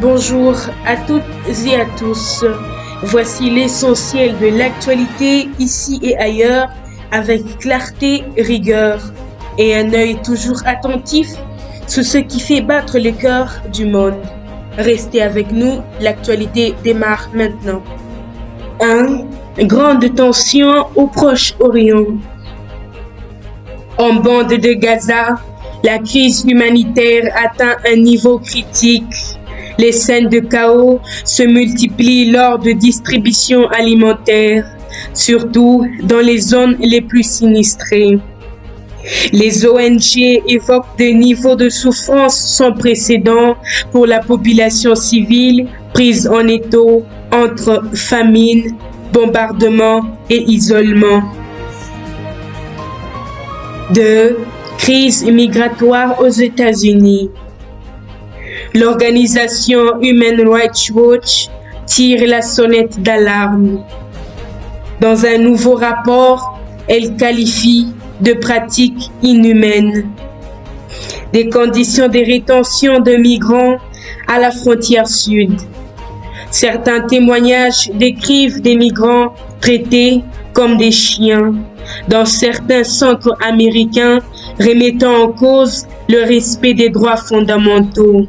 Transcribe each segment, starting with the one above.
Bonjour à toutes et à tous. Voici l'essentiel de l'actualité ici et ailleurs avec clarté, rigueur et un œil toujours attentif sur ce qui fait battre le cœur du monde. Restez avec nous, l'actualité démarre maintenant. 1. Grande tension au Proche-Orient. En bande de Gaza, la crise humanitaire atteint un niveau critique. Les scènes de chaos se multiplient lors de distributions alimentaires, surtout dans les zones les plus sinistrées. Les ONG évoquent des niveaux de souffrance sans précédent pour la population civile prise en étau entre famine, bombardement et isolement. 2. Crise migratoire aux États-Unis. L'organisation Human Rights Watch tire la sonnette d'alarme. Dans un nouveau rapport, elle qualifie de pratiques inhumaines des conditions de rétention de migrants à la frontière sud. Certains témoignages décrivent des migrants traités comme des chiens dans certains centres américains, remettant en cause le respect des droits fondamentaux.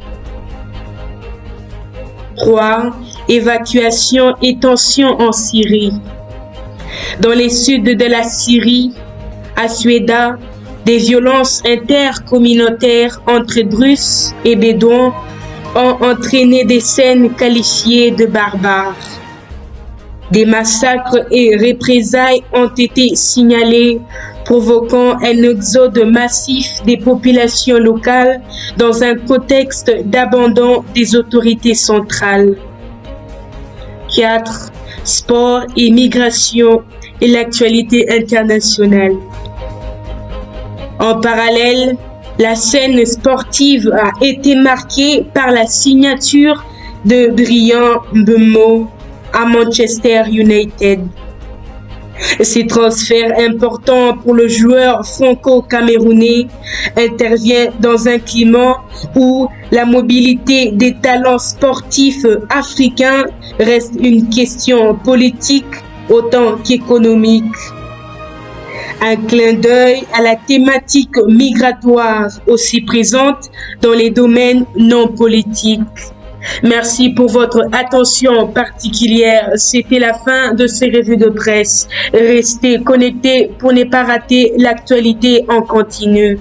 3. Évacuation et tensions en Syrie. Dans les suds de la Syrie, à Soueïda, des violences intercommunautaires entre Druzes et Bédouins ont entraîné des scènes qualifiées de barbares. Des massacres et représailles ont été signalés, provoquant un exode massif des populations locales dans un contexte d'abandon des autorités centrales. 4. Sport et migration et l'actualité internationale. En parallèle, la scène sportive a été marquée par la signature de Bryan Mbeumo à Manchester United. Ces transferts importants pour le joueur franco-camerounais interviennent dans un climat où la mobilité des talents sportifs africains reste une question politique autant qu'économique. Un clin d'œil à la thématique migratoire aussi présente dans les domaines non politiques. Merci pour votre attention particulière. C'était la fin de ces revues de presse. Restez connectés pour ne pas rater l'actualité en continu.